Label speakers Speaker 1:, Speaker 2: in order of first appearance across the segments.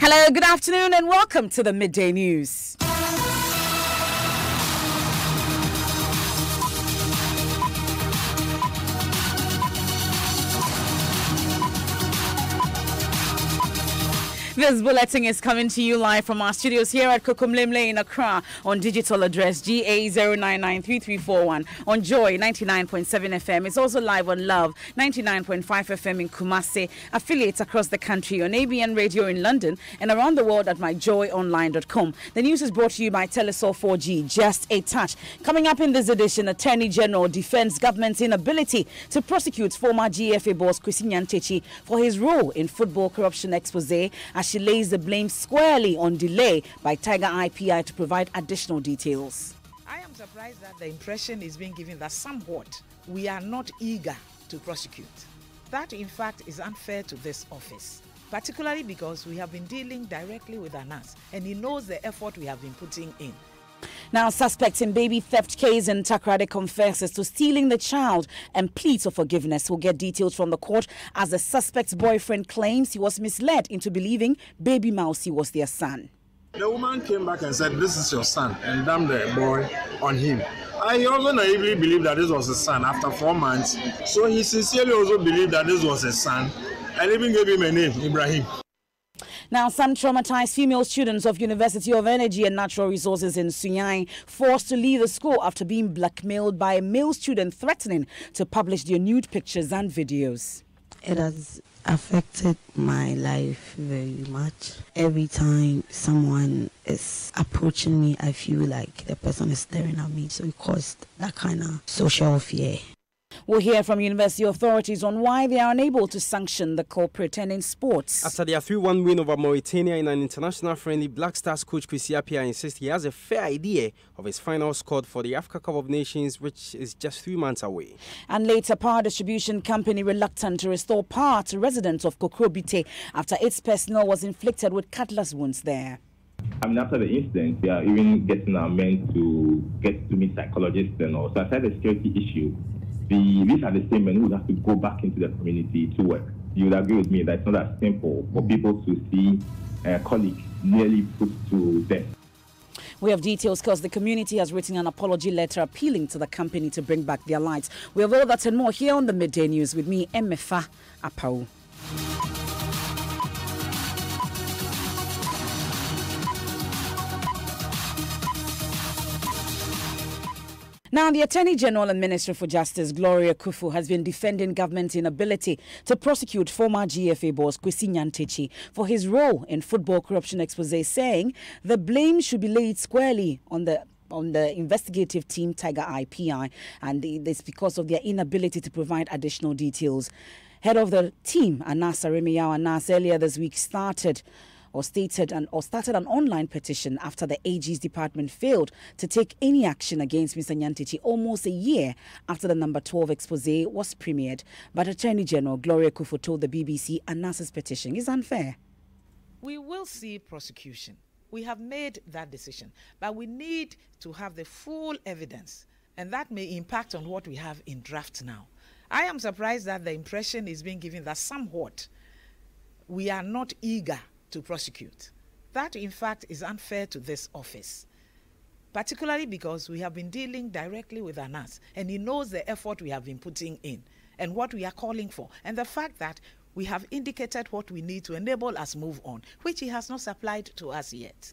Speaker 1: Hello, good afternoon, and welcome to the Midday News. This bulletin is coming to you live from our studios here at Kokomlemle in Accra on digital address GA0993341 on Joy 99.7 FM. It's also live on Love 99.5 FM in Kumasi, affiliates across the country on ABN Radio in London and around the world at myjoyonline.com. The news is brought to you by Telesol 4G, just a touch. Coming up in this edition, Attorney General defends government's inability to prosecute former GFA boss Kwesi Nyantakyi for his role in football corruption expose, as she lays the blame squarely on delay by Tiger IPI to provide additional details.
Speaker 2: I am surprised that the impression is being given that somewhat we are not eager to prosecute. That, in fact, is unfair to this office, particularly because we have been dealing directly with Anas, and he knows the effort we have been putting in.
Speaker 1: Now, suspect in baby theft case in Takoradi confesses to stealing the child and pleads for forgiveness. We'll get details from the court as the suspect's boyfriend claims he was misled into believing baby Mausi was their son.
Speaker 3: The woman came back and said, "This is your son," and damned the boy on him. I also naively believed that this was his son after 4 months. So he sincerely also believed that this was his son and even gave him a name, Ibrahim.
Speaker 1: Now, some traumatized female students of University of Energy and Natural Resources in Sunyani forced to leave the school after being blackmailed by a male student threatening to publish their nude pictures and videos.
Speaker 4: It has affected my life very much. Every time someone is approaching me, I feel like the person is staring at me. So it caused that kind of social fear.
Speaker 1: We'll hear from university authorities on why they are unable to sanction the culprit and in sports.
Speaker 5: After their 3-1 win over Mauritania in an international friendly, Black Stars coach Kwesi Appiah insists he has a fair idea of his final squad for the Africa Cup of Nations, which is just 3 months away.
Speaker 1: And later, power distribution company reluctant to restore power to residents of Kokrobite after its personnel was inflicted with cutlass wounds there.
Speaker 6: I mean, after the incident, we are even getting our men to get to meet psychologists and all. So aside the security issue, these are the same men who have to go back into the community to work. You would agree with me that it's not that simple for people to see a colleague nearly put to death.
Speaker 1: We have details because the community has written an apology letter appealing to the company to bring back their lights. We have all that and more here on the Midday News with me, Emefa Apau. Now, the Attorney General and Minister for Justice, Gloria Kufu, has been defending government's inability to prosecute former GFA boss Kwesi Nyantakyi for his role in football corruption expose, saying the blame should be laid squarely on the investigative team Tiger IPI, and it's because of their inability to provide additional details. Head of the team, Anas Aremiyaw Anas, earlier this week started an online petition after the AG's department failed to take any action against Mr. Nyantakyi almost a year after the number 12 expose was premiered. But Attorney General Gloria Kufu told the BBC Anas's petition is unfair.
Speaker 2: We will see prosecution. We have made that decision, but we need to have the full evidence, and that may impact on what we have in draft now. I am surprised that the impression is being given that somewhat we are not eager to prosecute. That, in fact, is unfair to this office, particularly because we have been dealing directly with Anas, and he knows the effort we have been putting in and what we are calling for, and the fact that we have indicated what we need to enable us move on, which he has not supplied to us yet.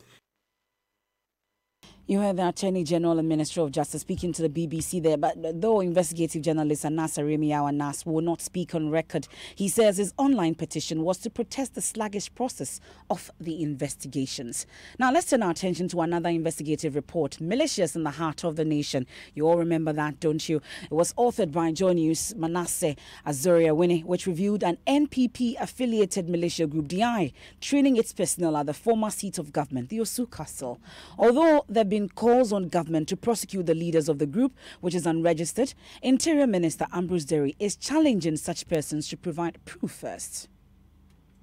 Speaker 1: You heard the Attorney General and Minister of Justice speaking to the BBC there, but though investigative journalist Anas Aremiyaw Anas will not speak on record, he says his online petition was to protest the sluggish process of the investigations. Now, let's turn our attention to another investigative report, Militias in the Heart of the Nation. You all remember that, don't you? It was authored by Joy News Manasseh Azoria Winnie, which reviewed an NPP-affiliated militia group, DI, training its personnel at the former seat of government, the Osu Castle. Although there been calls on government to prosecute the leaders of the group, which is unregistered, Interior Minister Ambrose Derry is challenging such persons to provide proof first.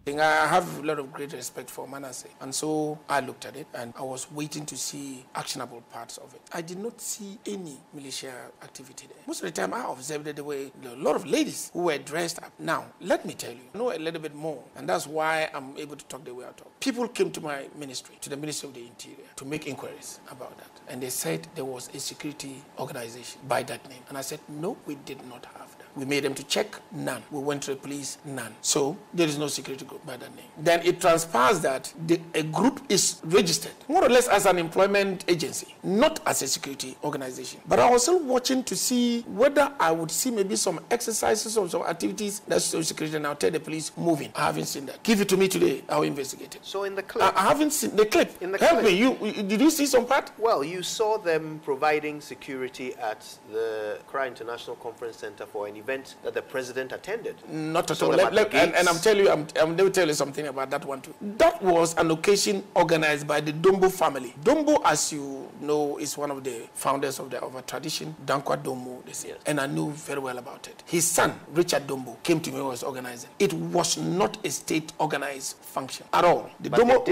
Speaker 7: I have a lot of great respect for Manasseh, and so I looked at it and I was waiting to see actionable parts of it. I did not see any militia activity there. Most of the time I observed that there were a lot of ladies who were dressed up. Now, let me tell you, I know a little bit more, and that's why I'm able to talk the way I talk. People came to my ministry, to the Ministry of the Interior, to make inquiries about that. And they said there was a security organization by that name. And I said, no, we did not have that. We made them to check, none. We went to the police, none. So there is no security group by that name. Then it transpires that a group is registered, more or less as an employment agency, not as a security organization. But I was still watching to see whether I would see maybe some exercises or some activities that's so security, and I'll tell the police, moving. I haven't seen that. Give it to me today, I'll investigate it.
Speaker 8: So in the clip?
Speaker 7: I haven't seen the clip.
Speaker 8: In the
Speaker 7: Help
Speaker 8: clip.
Speaker 7: me, did you see some part?
Speaker 8: Well, you saw them providing security at the Accra International Conference Center for an event that the president attended.
Speaker 7: Not at all. And I'm telling you, I'm going to tell you something about that one too. That was an occasion organized by the Dombo family. Dombo, as you know, is one of the founders of a tradition, Dankwa Dombo, they say. Yes. And I knew very well about it. His son, Richard Dombo, came to me and was organizing. It was not a state-organized function at all. The Dombo,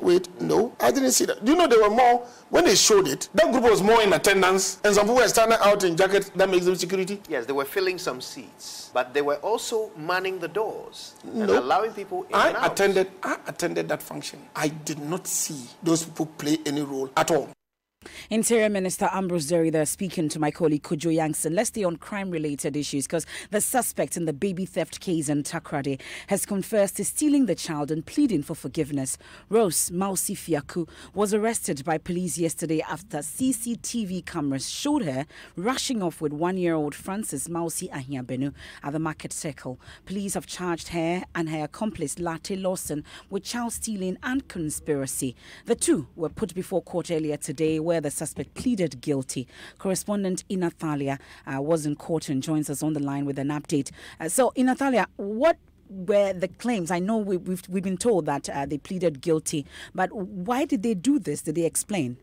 Speaker 7: wait, no, I didn't see that. Do you know there were more, when they showed it, that group was more in attendance, and some people were standing out in jackets, that makes them security?
Speaker 8: Yes, they were filling some seats, but they were also manning the doors and allowing people in and out.
Speaker 7: I attended that function. I did not see those people play any role at all.
Speaker 1: Interior Minister Ambrose Derry there speaking to my colleague Kojo Yankson. Let's stay on crime-related issues because the suspect in the baby theft case in Takrade has confessed to stealing the child and pleading for forgiveness. Rose Mausi Fiaku was arrested by police yesterday after CCTV cameras showed her rushing off with 1-year-old Francis Mausi Ahiabenu at the market circle. Police have charged her and her accomplice Latte Lawson with child stealing and conspiracy. The two were put before court earlier today where the suspect pleaded guilty. Correspondent Inathalia was in court and joins us on the line with an update. So, Inathalia, what were the claims? I know we've been told that they pleaded guilty, but why did they do this? Did they explain?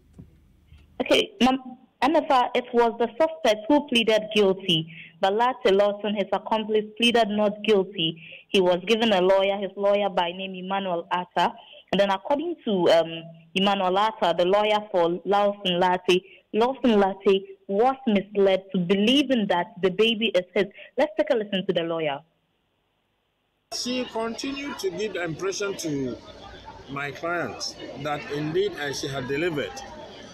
Speaker 9: Okay, Anafa, it was the suspect who pleaded guilty, but Latte Lawson, his accomplice, pleaded not guilty. He was given a lawyer, his lawyer by name Emmanuel Atta. And then according to Emmanuel Atta, the lawyer for Lawson Latte was misled to believing that the baby is his. Let's take a listen to the lawyer.
Speaker 3: She continued to give the impression to my client that indeed she had delivered.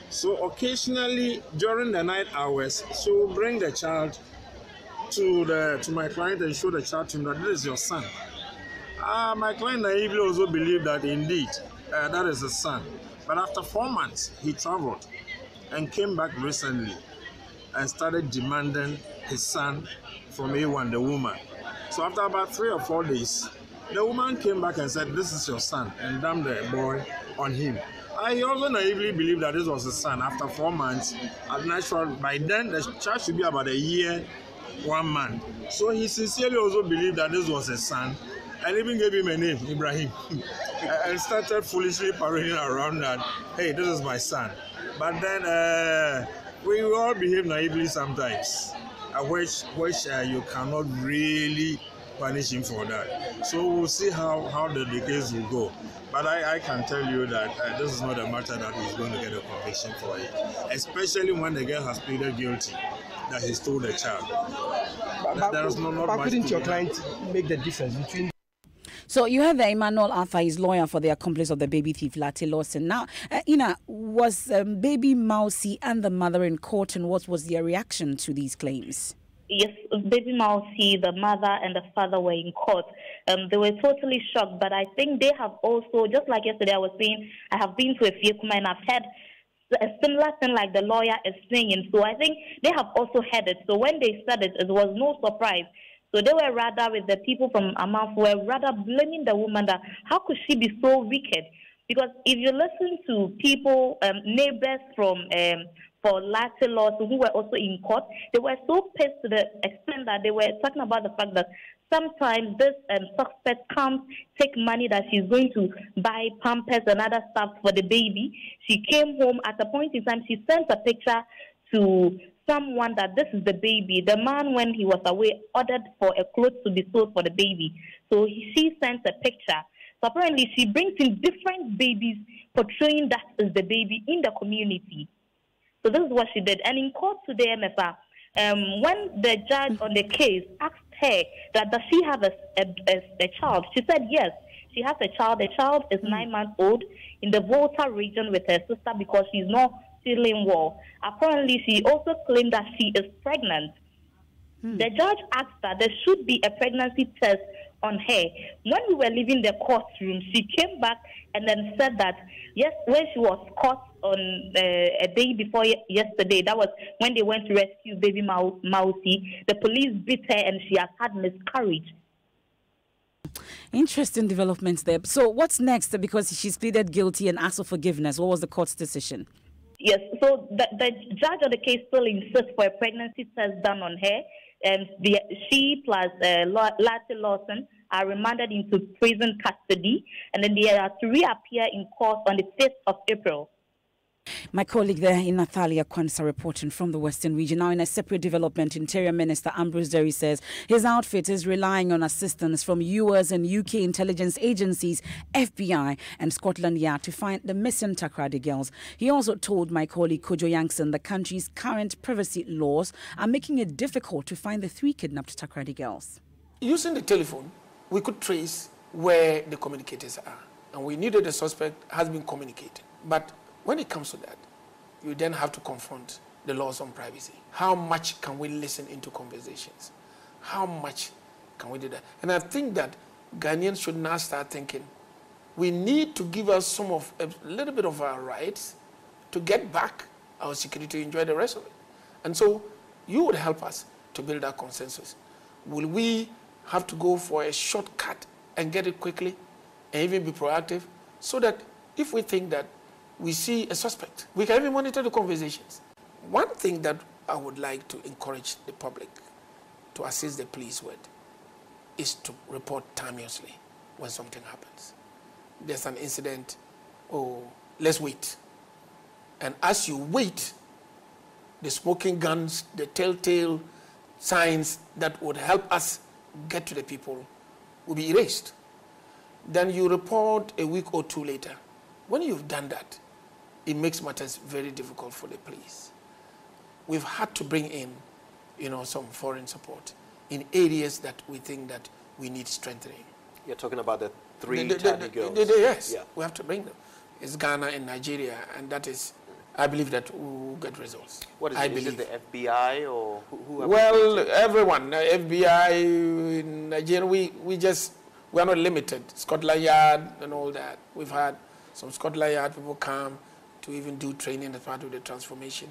Speaker 3: So occasionally during the night hours, she will bring the child to my client and show the child to him that this is your son. My client naively also believed that indeed that is his son. But after 4 months, he traveled and came back recently and started demanding his son from A1, the woman. So after about 3 or 4 days, the woman came back and said, this is your son, and dumped the boy on him. I also naively believed that this was his son. After 4 months, by then the child should be about 1 year, 1 month. So he sincerely also believed that this was his son. And even gave him a name, Ibrahim, and started foolishly parading around that, hey, this is my son. But then we all behave naively sometimes, which you cannot really punish him for that. So we'll see how the case will go. But I can tell you that this is not a matter that he's going to get a conviction for it, especially when the girl has pleaded guilty that he stole the child.
Speaker 10: But couldn't your client make the difference between?
Speaker 1: So you heard that Emmanuel Arthur is lawyer for the accomplice of the baby thief, Latte Lawson. Now, Ina, was baby Mausi and the mother in court, and what was their reaction to these claims?
Speaker 9: Yes, baby Mausi, the mother and the father were in court. They were totally shocked, but I think they have also, just like yesterday I was saying, I have been to a Fiekuma and I've had a similar thing like the lawyer is saying. So I think they have also heard it. So when they said it, it was no surprise. So they were rather, with the people from Amaf, were rather blaming the woman that how could she be so wicked? Because if you listen to people, neighbors from for Latte Lawson who were also in court, they were so pissed to the extent that they were talking about the fact that sometimes this suspect comes, take money that she's going to buy Pampers and other stuff for the baby. She came home at a point in time, she sent a picture to someone that this is the baby. The man, when he was away, ordered for a clothes to be sold for the baby. So she sends a picture. So apparently she brings in different babies portraying that is the baby in the community. So this is what she did. And in court today, MFA, when the judge on the case asked her that does she have a child, she said yes, she has a child. The child is 9 months old in the Volta region with her sister because she's not feeling well. Apparently, she also claimed that she is pregnant. The judge asked that there should be a pregnancy test on her. When we were leaving the courtroom, she came back and then said that, yes, when she was caught on a day before yesterday, that was when they went to rescue baby Mausi, the police beat her and she has had miscarriage.
Speaker 1: Interesting developments there. So what's next? Because she's pleaded guilty and asked for forgiveness. What was the court's decision?
Speaker 9: Yes, so the judge of the case still insists for a pregnancy test done on her. She plus Lati Lawson are remanded into prison custody, and then they are to reappear in court on the 5th of April.
Speaker 1: My colleague there in Nathalia Kwanza reporting from the Western region. Now, in a separate development, Interior Minister Ambrose Derry says his outfit is relying on assistance from US and UK intelligence agencies, FBI and Scotland Yard to find the missing Takoradi girls. He also told my colleague Kojo Yankson the country's current privacy laws are making it difficult to find the 3 kidnapped Takoradi girls.
Speaker 7: Using the telephone, we could trace where the communicators are. And we knew that the suspect has been communicating. But when it comes to that, you then have to confront the laws on privacy. How much can we listen into conversations? How much can we do that? And I think that Ghanaians should now start thinking, we need to give us a little bit of our rights to get back our security to enjoy the rest of it. And so you would help us to build that consensus. Will we have to go for a shortcut and get it quickly and even be proactive so that if we think that we see a suspect, we can even monitor the conversations? One thing that I would like to encourage the public to assist the police with is to report timeously when something happens. There's an incident, let's wait. And as you wait, the smoking guns, the telltale signs that would help us get to the people will be erased. Then you report a week or 2 later. When you've done that, it makes matters very difficult for the police. We've had to bring in, some foreign support in areas that we think that we need strengthening.
Speaker 8: You're talking about the 3 tiny girls.
Speaker 7: Yes,
Speaker 8: yeah.
Speaker 7: We have to bring them. It's Ghana and Nigeria, and that is, I believe that we'll get results.
Speaker 8: What is it? Is it the FBI or who?
Speaker 7: Well, everyone, FBI, Nigeria, we're not limited. Scotland Yard and all that. We've had some Scotland Yard people come to even do training as part of the transformation.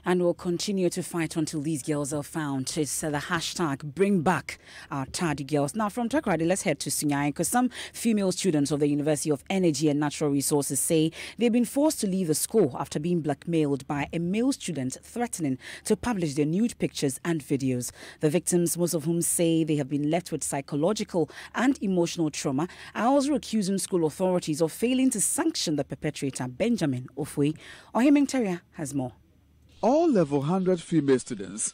Speaker 1: And we'll continue to fight until these girls are found. It's the hashtag Bring Back Our Tardy Girls. Now, from Takoradi, let's head to Sunyani, because some female students of the University of Energy and Natural Resources say they've been forced to leave the school after being blackmailed by a male student threatening to publish their nude pictures and videos. The victims, most of whom say they have been left with psychological and emotional trauma, are also accusing school authorities of failing to sanction the perpetrator, Benjamin Ofui. Ohimeng Teria has more.
Speaker 11: All level 100 female students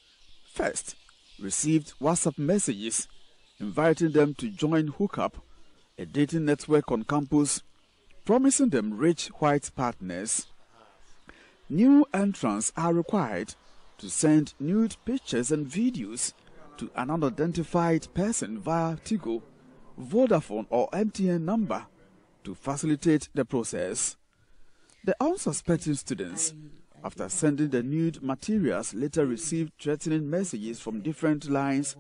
Speaker 11: first received WhatsApp messages inviting them to join Hookup, a dating network on campus, promising them rich white partners. New entrants are required to send nude pictures and videos to an unidentified person via Tigo, Vodafone or MTN number to facilitate the process. The unsuspecting students, after sending the nude materials, later received threatening messages from different lines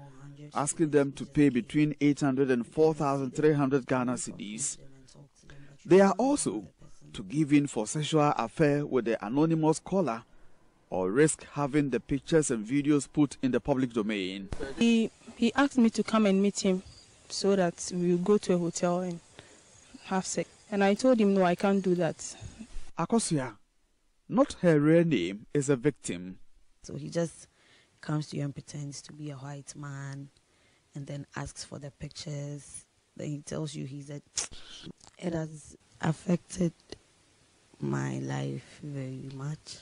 Speaker 11: asking them to pay between 800 and 4,300 Ghana cedis. They are also to give in for sexual affair with the anonymous caller or risk having the pictures and videos put in the public domain.
Speaker 12: He asked me to come and meet him so that we will go to a hotel and have sex. And I told him, no, I can't do that.
Speaker 11: Akosia, not her real name, is a victim.
Speaker 4: So he just comes to you and pretends to be a white man and then asks for the pictures. Then he tells you it has affected my life very much.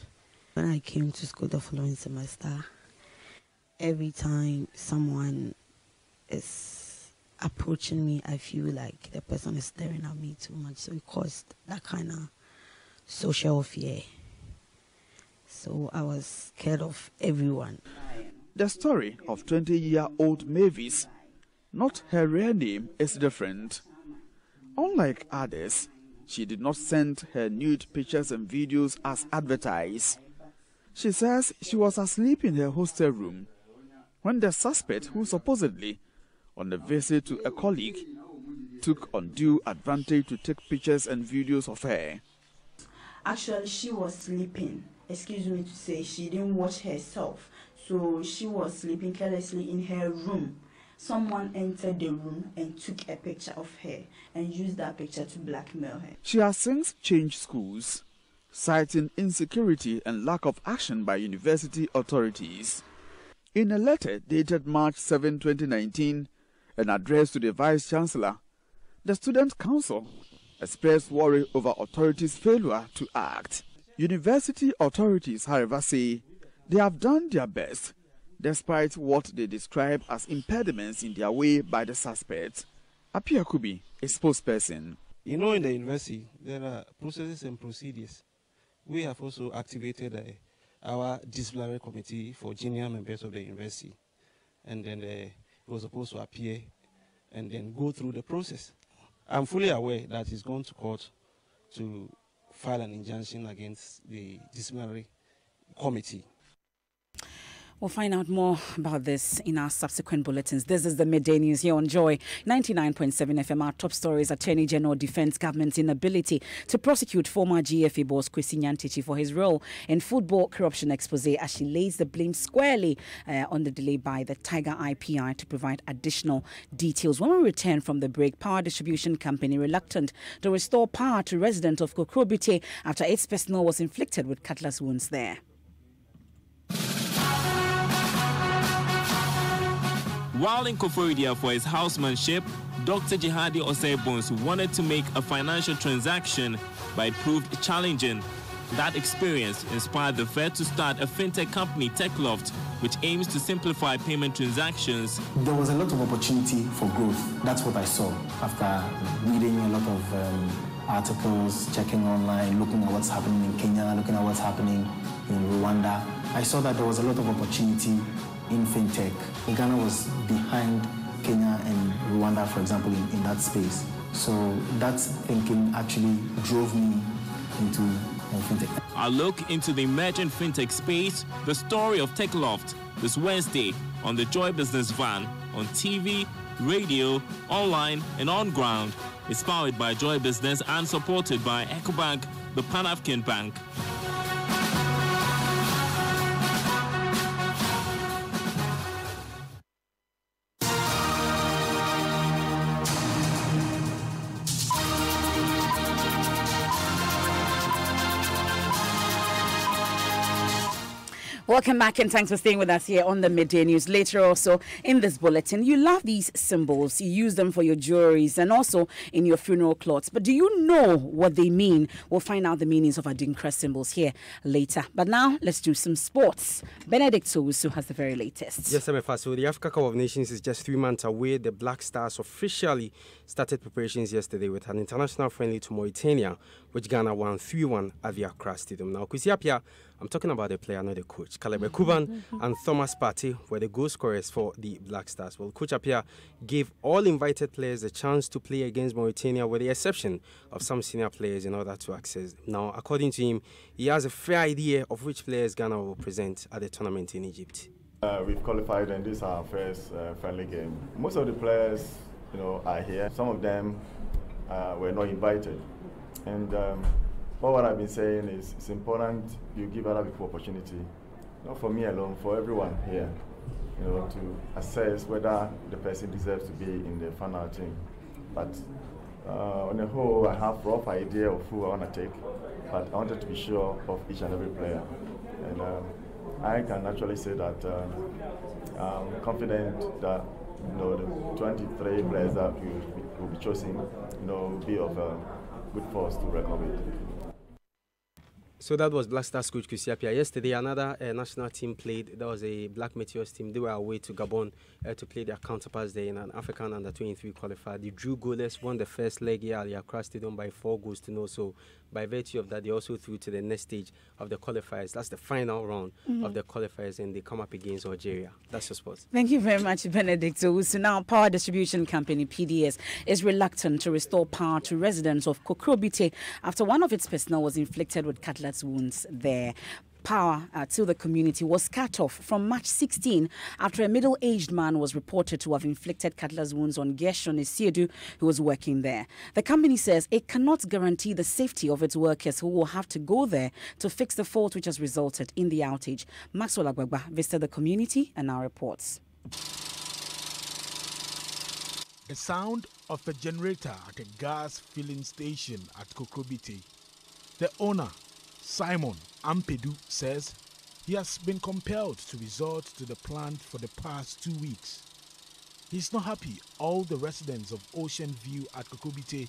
Speaker 4: When I came to school the following semester, every time someone is approaching me, I feel like the person is staring at me too much. So it caused that kind of social fear. So I was scared of everyone.
Speaker 11: The story of 20-year-old Mavis, not her real name, is different. Unlike others, she did not send her nude pictures and videos as advertised. She says she was asleep in her hostel room when the suspect, who supposedly on a visit to a colleague, took undue advantage to take pictures and videos of her.
Speaker 13: Actually, she was sleeping. Excuse me to say, she didn't watch herself. So she was sleeping carelessly in her room. Someone entered the room and took a picture of her and used that picture to blackmail her.
Speaker 11: She has since changed schools, citing insecurity and lack of action by university authorities. In a letter dated March 7, 2019, and addressed to the Vice-Chancellor, the Student Council expressed worry over authorities' failure to act. University authorities, however, say they have done their best, despite what they describe as impediments in their way by the suspect. Apia Kubi, a spokesperson.
Speaker 14: You know, in the university, there are processes and procedures. We have also activated our disciplinary committee for junior members of the university. And then it was supposed to appear and then go through the process. I'm fully aware that he's gone to court to file an injunction against the disciplinary committee.
Speaker 1: We'll find out more about this in our subsequent bulletins. This is the Midday News here on Joy 99.7 FM. Our top stories: Attorney General defends government's inability to prosecute former GFA boss Kwesi Nyantakyi for his role in football corruption expose, as she lays the blame squarely on the delay by the Tiger IPI to provide additional details. When we return from the break, power distribution company reluctant to restore power to residents of Kokrobite after 8 personnel was inflicted with cutlass wounds there.
Speaker 15: While in Koforidua for his housemanship, Dr. Jihadi Osei-Bones wanted to make a financial transaction, but it proved challenging. That experience inspired the vet to start a fintech company, TechLoft, which aims to simplify payment transactions.
Speaker 16: There was a lot of opportunity for growth. That's what I saw after reading a lot of articles, checking online, looking at what's happening in Kenya, looking at what's happening in Rwanda. I saw that there was a lot of opportunity in fintech. Ghana was behind Kenya and Rwanda, for example, in that space. So that thinking actually drove me into fintech.
Speaker 15: A look into the emerging fintech space, the story of TechLoft, this Wednesday on the Joy Business Van, on TV, radio, online, and on ground. It's powered by Joy Business and supported by EcoBank, the Pan-African Bank.
Speaker 1: Welcome back and thanks for staying with us here on the Midday News. Later also in this bulletin, you love these symbols. You use them for your jewelries and also in your funeral cloths. But do you know what they mean? We'll find out the meanings of our Adinkra symbols here later. But now, let's do some sports. Benedict Owusu has the very latest.
Speaker 5: Yes, MFA. So the Africa Cup of Nations is just 3 months away. The Black Stars officially started preparations yesterday with an international friendly to Mauritania, which Ghana won 3-1 at the Accra Stadium. Now, Kwesi Appiah, I'm talking about the player, not the coach. Caleb Kuban and Thomas Partey were the goal scorers for the Black Stars. Well, Coach Appiah gave all invited players a chance to play against Mauritania, with the exception of some senior players, in order to access. Now, according to him, he has a fair idea of which players Ghana will present at the tournament in Egypt.
Speaker 17: We've qualified, and this is our first friendly game. Most of the players, are here. Some of them were not invited, and what I've been saying is it's important you give other people opportunity, not for me alone, for everyone here, to assess whether the person deserves to be in the final team. But on the whole, I have a rough idea of who I want to take, but I wanted to be sure of each and every player. And I can actually say that I'm confident that the 23 players that will be chosen will be of good force to reckon with.
Speaker 5: So that was Black Stars coach Kwesi Appiah. Yesterday, another national team played. That was a Black Meteors team. They were away to Gabon to play their counterparts there in an African under-23 qualifier. They drew goalless, won the first leg here at the Accra Stadium by 4-0. So by virtue of that, they also threw to the next stage of the qualifiers. That's the final round of the qualifiers, and they come up against Algeria. That's your sports.
Speaker 1: Thank you very much, Benedict. So now, Power Distribution Company, PDS, is reluctant to restore power to residents of Kokrobite after one of its personnel was inflicted with cutlass wounds there. Power to the community was cut off from March 16 after a middle-aged man was reported to have inflicted cutlass wounds on Gershon Isiedu, who was working there. The company says it cannot guarantee the safety of its workers who will have to go there to fix the fault which has resulted in the outage. Maxwell Agbagba visited the community and now reports.
Speaker 18: The sound of a generator at a gas filling station at Kokrobite. The owner, Simon Ampedu, says he has been compelled to resort to the plant for the past 2 weeks. He's not happy all the residents of Ocean View at Kokrobite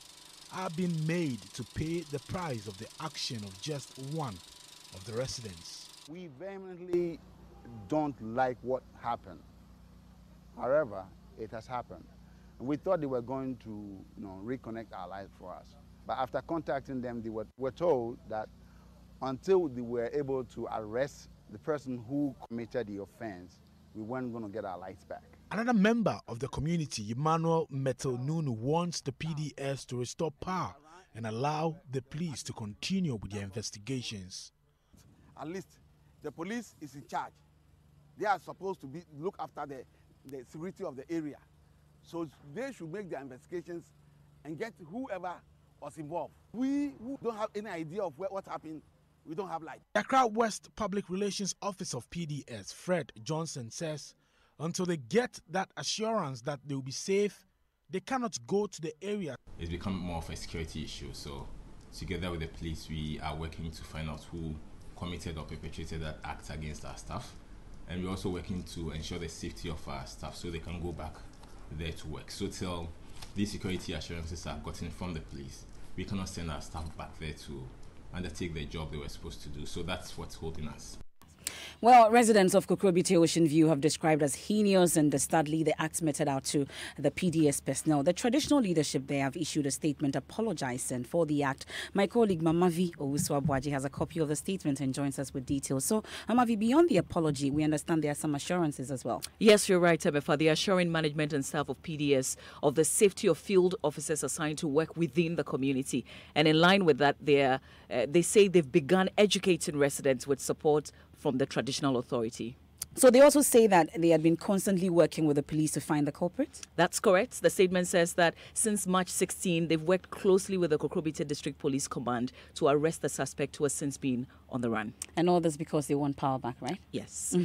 Speaker 18: are being made to pay the price of the action of just one of the residents.
Speaker 19: We vehemently don't like what happened. However, it has happened. We thought they were going to reconnect our lives for us. But after contacting them, they were told that until they were able to arrest the person who committed the offense, we weren't going to get our lights back.
Speaker 18: Another member of the community, Emmanuel Metal-Nunu, wants the PDS to restore power and allow the police to continue with their investigations.
Speaker 20: At least the police is in charge. They are supposed to look after the security of the area. So they should make their investigations and get whoever was involved. We who don't have any idea of what happened, we don't have light.
Speaker 18: Accra West Public Relations Officer of PDS, Fred Johnson, says until they get that assurance that they will be safe, they cannot go to the area.
Speaker 21: It's become more of a security issue. So together with the police, we are working to find out who committed or perpetrated that act against our staff. And we're also working to ensure the safety of our staff so they can go back there to work. So till these security assurances are gotten from the police, we cannot send our staff back there to undertake the job they were supposed to do. So that's what's holding us.
Speaker 1: Well, residents of Kokrobite Ocean View have described as heinous and dastardly the acts meted out to the PDS personnel. The traditional leadership there have issued a statement apologizing for the act. My colleague Mamavi Owusu-Abuaji has a copy of the statement and joins us with details. So, Mamavi, beyond the apology, we understand there are some assurances as well.
Speaker 22: Yes, you're right, Ebefa. They are assuring management and staff of PDS of the safety of field officers assigned to work within the community. And in line with that, they say they've begun educating residents with support from the traditional authority.
Speaker 1: So they also say that they had been constantly working with the police to find the culprits?
Speaker 22: That's correct. The statement says that since March 16, they've worked closely with the Kokrobite District Police Command to arrest the suspect who has since been on the run.
Speaker 1: And all this because they want power back, right?
Speaker 22: Yes.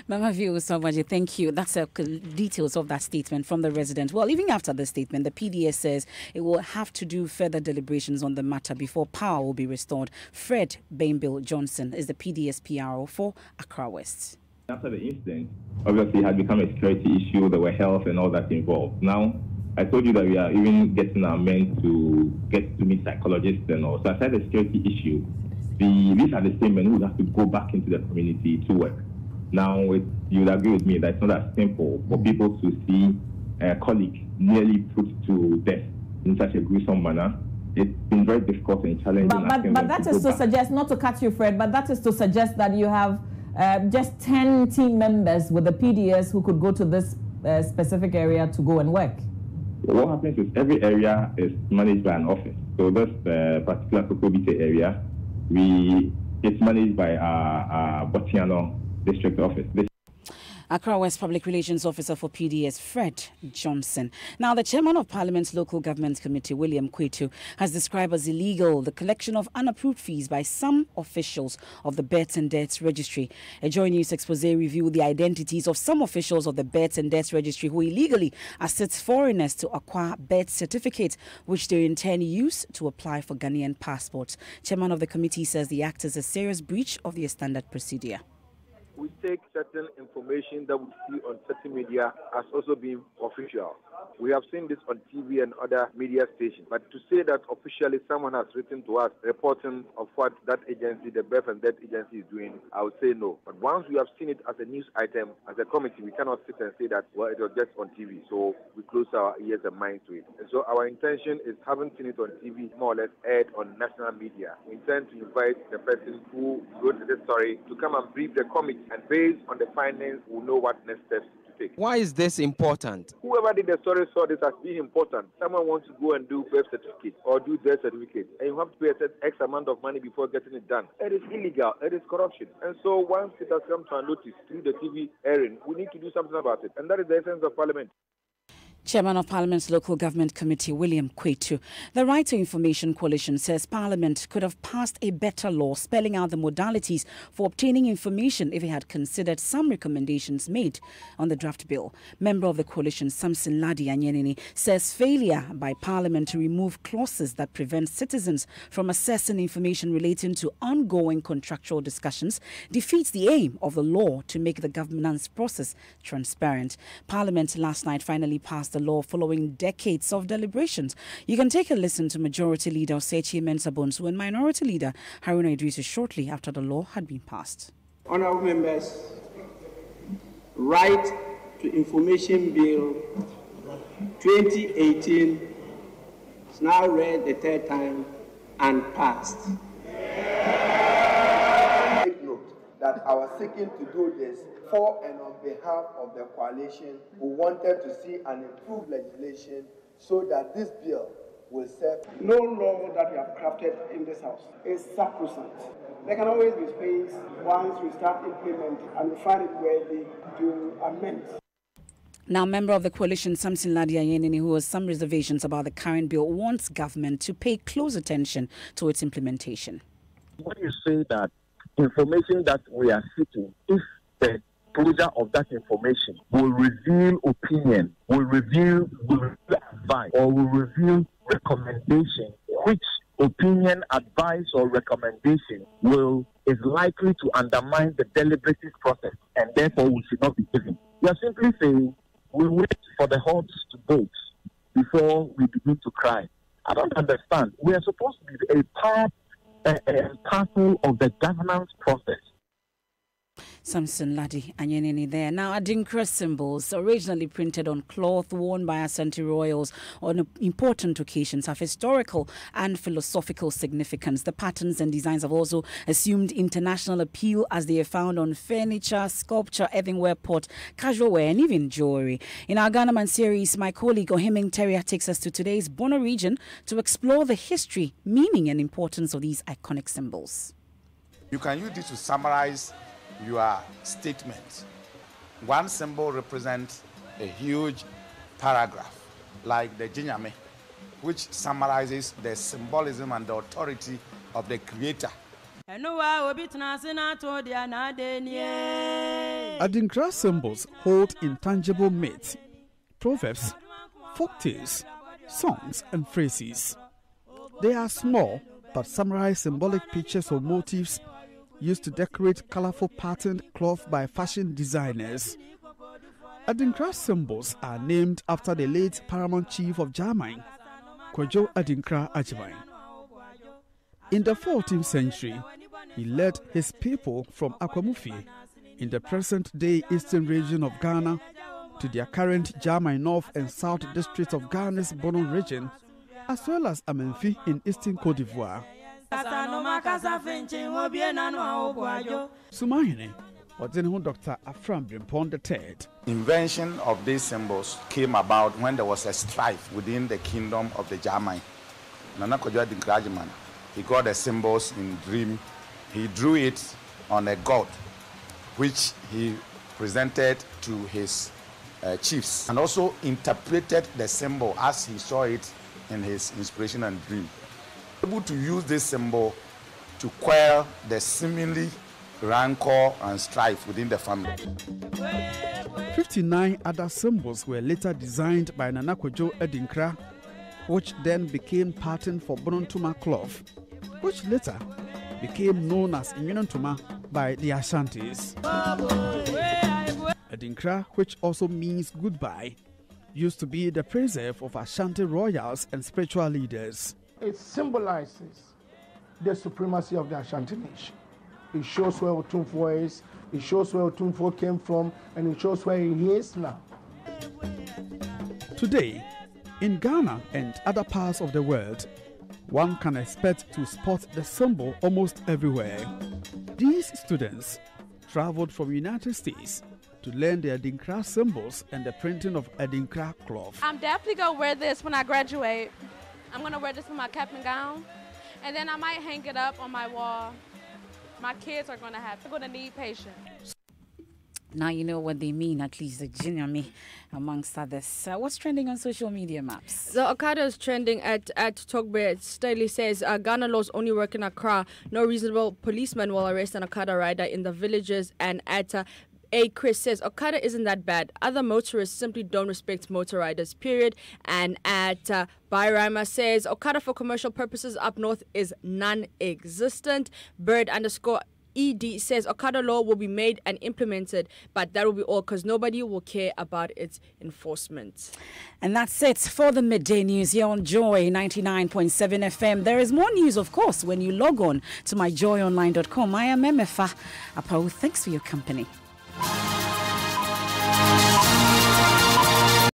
Speaker 1: Mama Owusu-Abuaji, thank you. That's details of that statement from the resident. Well, even after the statement, the PDS says it will have to do further deliberations on the matter before power will be restored. Fred Bainbill Johnson is the PDS PRO for Accra West.
Speaker 6: After the incident, obviously it had become a security issue. There were health and all that involved. Now, I told you that we are even getting our men to get to meet psychologists and all. So aside the security issue, these are the same men who have to go back into the community to work. Now, you would agree with me that it's not as simple for people to see a colleague nearly put to death in such a gruesome manner. It's been very difficult and challenging.
Speaker 23: But that is to suggest, not to cut you, Fred, but that is to suggest that you have just 10 team members with the PDS who could go to this specific area to go and work.
Speaker 6: What happens is every area is managed by an office. So this particular Kokrobite area, it's managed by our Botiano district office.
Speaker 1: Accra West Public Relations Officer for PDS, Fred Johnson. Now, the chairman of Parliament's Local Government Committee, William Kwetu, has described as illegal the collection of unapproved fees by some officials of the Births and Deaths Registry. A Joy News expose revealed the identities of some officials of the Births and Deaths Registry who illegally assist foreigners to acquire birth certificates, which they in turn use to apply for Ghanaian passports. Chairman of the committee says the act is a serious breach of the standard procedure.
Speaker 24: We take certain information that we see on certain media as also being official.
Speaker 2: We have seen this on TV and other media stations. But to say that officially someone has written to us reporting of what that agency, the birth and death agency, is doing, I would say no. But once we have seen it as a news item, as a committee, we cannot sit and say that, well, it was just on TV. So we close our ears and minds to it. And so our intention is, having seen it on TV, more or less aired on national media. We intend to invite the person who wrote this story to come and brief the committee. And based on the findings, we'll know what next steps.
Speaker 5: Why is this important?
Speaker 2: Whoever did the story saw this as being important. Someone wants to go and do birth certificate or do death certificate, and you have to pay a certain X amount of money before getting it done. It is illegal. It is corruption. And so once it has come to our notice through the TV airing, we need to do something about it. And that is the essence of Parliament.
Speaker 1: Chairman of Parliament's Local Government Committee, William Kwetu. The Right to Information Coalition says Parliament could have passed a better law spelling out the modalities for obtaining information if it had considered some recommendations made on the draft bill. Member of the coalition, Samson Ladi Anyenini, says failure by Parliament to remove clauses that prevent citizens from accessing information relating to ongoing contractual discussions defeats the aim of the law to make the governance process transparent. Parliament last night finally passed the law following decades of deliberations. You can take a listen to Majority Leader Osechi Mensah-Bonsu and Minority Leader Haruna Idrisu shortly after the law had been passed.
Speaker 3: Honourable members, Right to Information Bill 2018 is now read the third time and passed.
Speaker 10: Take note that I was seeking to do this for and on behalf of the coalition who wanted to see an improved legislation so that this bill will serve.
Speaker 3: No law that we have crafted in this house is sacrosanct. There can always be space once we start implementing and we find it worthy to amend.
Speaker 1: Now, member of the coalition, Samson Ladi Anyenini, who has some reservations about the current bill, wants government to pay close attention to its implementation.
Speaker 24: When you say that information that we are seeking, if the closure of that information will reveal opinion, will reveal advice, or will reveal recommendation, which opinion, advice, or recommendation is likely to undermine the deliberative process, and therefore we should not be given. We are simply saying we wait for the horse to vote before we begin to cry. I don't understand. We are supposed to be a part and parcel of the governance process.
Speaker 1: Samson Ladi Anyenini there. Now, Adinkra symbols, originally printed on cloth worn by Asante royals on important occasions, have historical and philosophical significance. The patterns and designs have also assumed international appeal as they are found on furniture, sculpture, earthenware, pot, casual wear, and even jewelry. In our Ghana Man series, my colleague Ohiming Teria takes us to today's Bono region to explore the history, meaning, and importance of these iconic symbols.
Speaker 25: You can use this to summarize your statement. One symbol represents a huge paragraph, like the Jinyame, which summarizes the symbolism and the authority of the creator.
Speaker 11: Adinkra symbols hold intangible myths, proverbs, folktales, songs, and phrases. They are small but summarize symbolic pictures or motifs used to decorate colorful patterned cloth by fashion designers. Adinkra symbols are named after the late paramount chief of Jamaica, Kojo Adinkra Ajiman. In the 14th century, he led his people from Akwamufi in the present-day eastern region of Ghana to their current Jamaica North and South districts of Ghana's Bono region, as well as Amenfi in eastern Cote d'Ivoire. Sumahine, Dr. Afram Brimpon III.
Speaker 25: Invention of these symbols came about when there was a strife within the kingdom of the Jamai. Nana Kojo Adinkra Ajiman, he got the symbols in dream. He drew it on a god, which he presented to his chiefs, and also interpreted the symbol as he saw it in his inspiration and dream. Able to use this symbol to quell the seemingly rancor and strife within the family.
Speaker 11: 59 other symbols were later designed by Nana Kojo Adinkra, which then became patterned for Bonontuma cloth, which later became known as Immunontuma by the Ashantis. Adinkra, which also means goodbye, used to be the preserve of Ashanti royals and spiritual leaders.
Speaker 4: It symbolizes the supremacy of the Ashanti nation. It shows where Otumfuo is, it shows where Otumfuo came from, and it shows where he is now.
Speaker 11: Today, in Ghana and other parts of the world, one can expect to spot the symbol almost everywhere. These students traveled from United States to learn the Adinkra symbols and the printing of Adinkra cloth.
Speaker 7: I'm definitely going to wear this when I graduate. I'm going to wear this with my cap and gown, and then I might hang it up on my wall. My kids are going to need patience.
Speaker 1: Now you know what they mean, at least the junior me, amongst others. What's trending on social media, Maps?
Speaker 8: So Okada is trending at Togbe. Staley says Ghana laws only work in Accra. No reasonable policeman will arrest an Okada rider in the villages. And at Chris says Okada isn't that bad. Other motorists simply don't respect motor riders, period. And at Bairama says Okada for commercial purposes up north is non-existent. Bird_ED says Okada law will be made and implemented, but that will be all because nobody will care about its enforcement.
Speaker 1: And that's it for the midday news here on Joy 99.7 FM. There is more news, of course, when you log on to myjoyonline.com. I am MFA Apau. Thanks for your company.